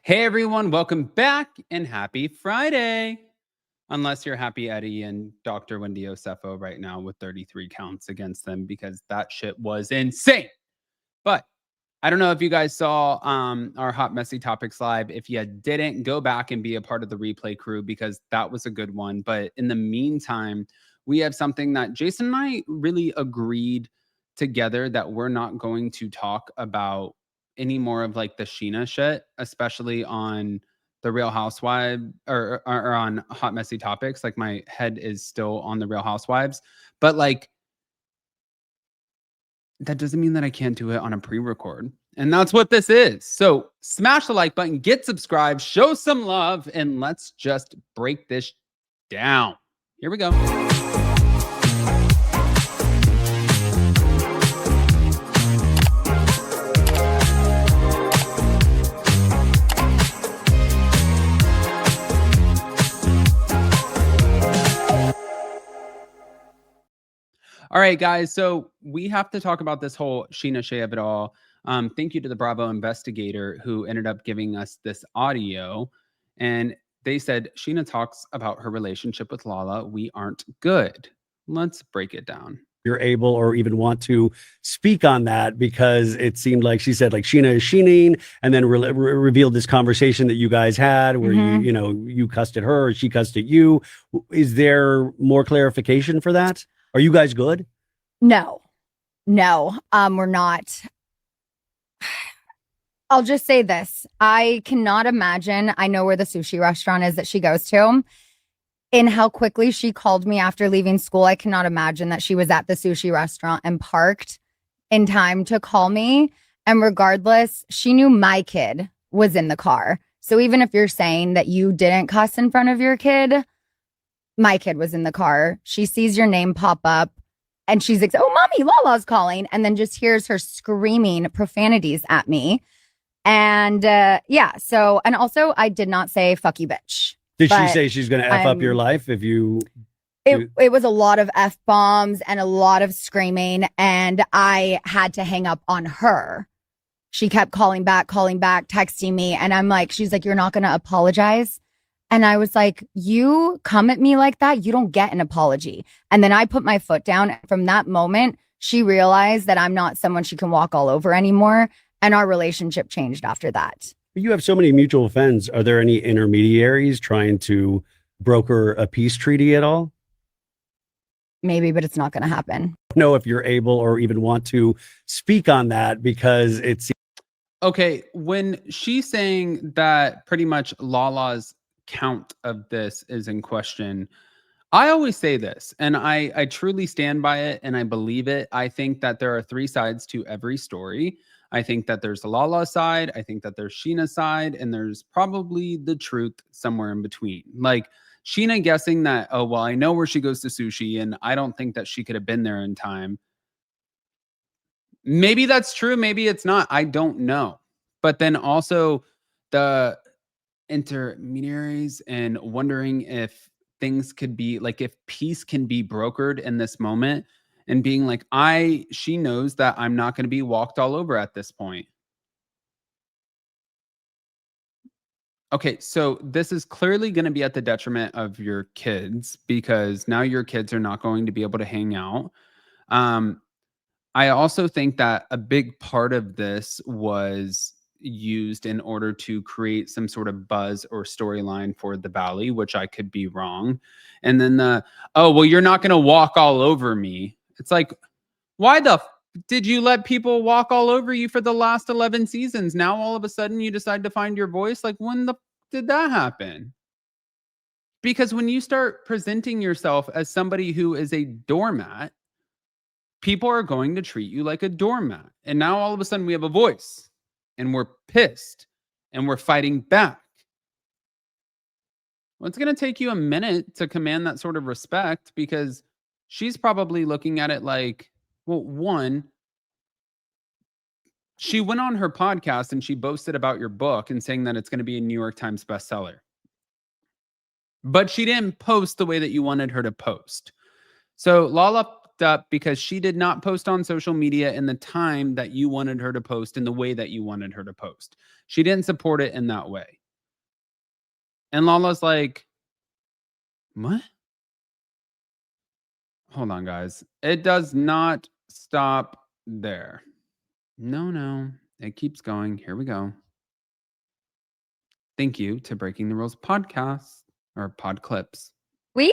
Hey everyone, welcome back and happy Friday. Unless you're Happy Eddie and Dr. Wendy Osefo right now with 33 counts against them because that shit was insane. But I don't know if you guys saw our Hot Messy Topics live. If you didn't, go back and be a part of the replay crew because that was a good one. But in the meantime, we have something that Jason and I really agreed together that we're not going to talk about any more of like the Scheana shit, especially on the Real Housewives or on Hot Messy Topics. Like my head is still on the Real Housewives, but like that doesn't mean that I can't do it on a pre-record. And that's what this is. So smash the like button, get subscribed, show some love, and let's just break this down. Here we go. All right, guys. So we have to talk about this whole Scheana Shay of it all. Thank you to the Bravo investigator who ended up giving us this audio. And they said, Scheana talks about her relationship with Lala. We aren't good. Let's break it down. You're able or even want to speak on that, because it seemed like she said like Scheana is Sheening, and then revealed this conversation that you guys had where you cussed at her or she cussed at you. Is there more clarification for that? Are you guys good? No, we're not. I'll just say this. I cannot imagine, I know where the sushi restaurant is that she goes to, and how quickly she called me after leaving school. I cannot imagine that she was at the sushi restaurant and parked in time to call me. And regardless, she knew my kid was in the car. So even if you're saying that you didn't cuss in front of your kid, my kid was in the car. She sees your name pop up and she's like, oh, mommy, Lala's calling. And then just hears her screaming profanities at me. And so, and also I did not say fuck you, bitch. Did she say she's going to F up your life if you... It was a lot of F-bombs and a lot of screaming, and I had to hang up on her. She kept calling back, texting me. And I'm like, she's like, you're not going to apologize? And I was like, you come at me like that, you don't get an apology. And then I put my foot down. From that moment, she realized that I'm not someone she can walk all over anymore. And our relationship changed after that. You have so many mutual friends. Are there any intermediaries trying to broker a peace treaty at all? Maybe, but it's not going to happen. Know if you're able or even want to speak on that, because it's... Okay, when she's saying that pretty much Lala's count of this is in question, I always say this, and I truly stand by it, and I believe it. I think that there are three sides to every story. I think that there's the Lala side, I think that there's Scheana's side, and there's probably the truth somewhere in between. Like Scheana guessing that, oh, well, I know where she goes to sushi, and I don't think that she could have been there in time. Maybe that's true, maybe it's not. I don't know. But then also the intermediaries and wondering if things could be like, if peace can be brokered in this moment, and being like, she knows that I'm not going to be walked all over at this point. Okay, so this is clearly going to be at the detriment of your kids, because now your kids are not going to be able to hang out. I also think that a big part of this was used in order to create some sort of buzz or storyline for the Valley, which I could be wrong. And then oh, well, you're not going to walk all over me. It's like, why did you let people walk all over you for the last 11 seasons? Now all of a sudden you decide to find your voice? Like, when did that happen? Because when you start presenting yourself as somebody who is a doormat, people are going to treat you like a doormat. And now all of a sudden we have a voice, and we're pissed, and we're fighting back. Well, it's going to take you a minute to command that sort of respect, because she's probably looking at it like, well, one, she went on her podcast and she boasted about your book and saying that it's going to be a New York Times bestseller. But she didn't post the way that you wanted her to post. So Lala fucked up because she did not post on social media in the time that you wanted her to post, in the way that you wanted her to post. She didn't support it in that way. And Lala's like, what? Hold on, guys. It does not stop there. No. It keeps going. Here we go. Thank you to Breaking the Rules podcast or pod clips.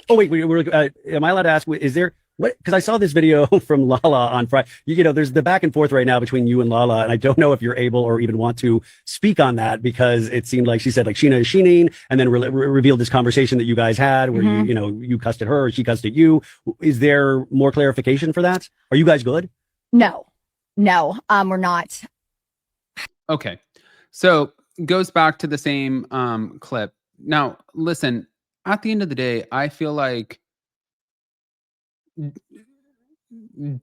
Oh wait, am I allowed to ask? Is there what? Because I saw this video from Lala on Friday. There's the back and forth right now between you and Lala, and I don't know if you're able or even want to speak on that because it seemed like she said like Scheana is Sheening, and then revealed this conversation that you guys had where you cussed at her, or she cussed at you. Is there more clarification for that? Are you guys good? No, we're not. Okay, so goes back to the same clip. Now, listen. At the end of the day, I feel like,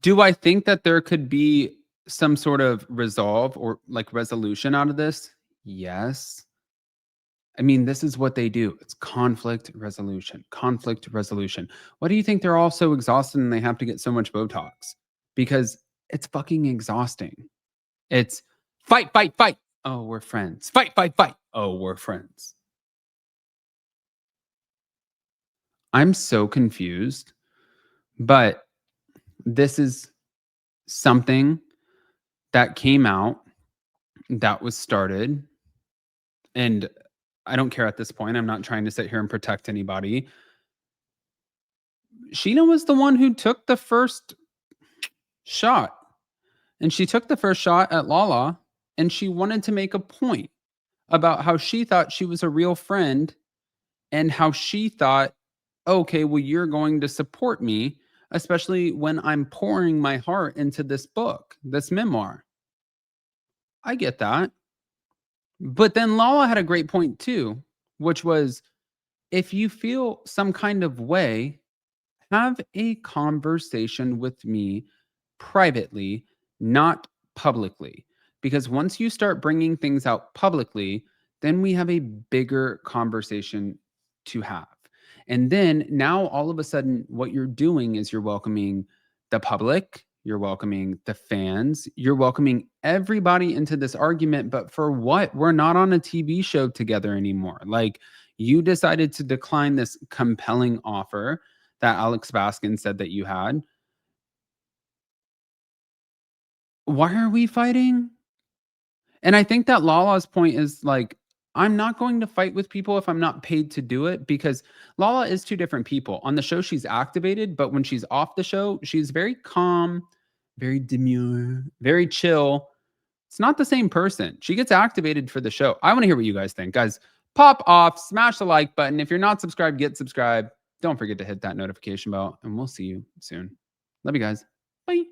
do I think that there could be some sort of resolve or like resolution out of this? Yes. I mean, this is what they do. It's conflict resolution. What do you think they're all so exhausted and they have to get so much Botox? Because it's fucking exhausting. It's fight. Oh, we're friends. Fight. Oh, we're friends. I'm so confused, but this is something that came out, that was started, and I don't care at this point. I'm not trying to sit here and protect anybody. Scheana was the one who took the first shot, and she took the first shot at Lala, and she wanted to make a point about how she thought she was a real friend and how she thought, okay, well, you're going to support me, especially when I'm pouring my heart into this book, this memoir. I get that. But then Lala had a great point too, which was, if you feel some kind of way, have a conversation with me privately, not publicly. Because once you start bringing things out publicly, then we have a bigger conversation to have. And then now all of a sudden, what you're doing is you're welcoming the public, you're welcoming the fans, you're welcoming everybody into this argument. But for what? We're not on a TV show together anymore. Like, you decided to decline this compelling offer that Alex Baskin said that you had. Why are we fighting? And I think that Lala's point is like, I'm not going to fight with people if I'm not paid to do it, because Lala is two different people. On the show, she's activated, but when she's off the show, she's very calm, very demure, very chill. It's not the same person. She gets activated for the show. I want to hear what you guys think. Guys, pop off, smash the like button. If you're not subscribed, get subscribed. Don't forget to hit that notification bell, and we'll see you soon. Love you guys. Bye.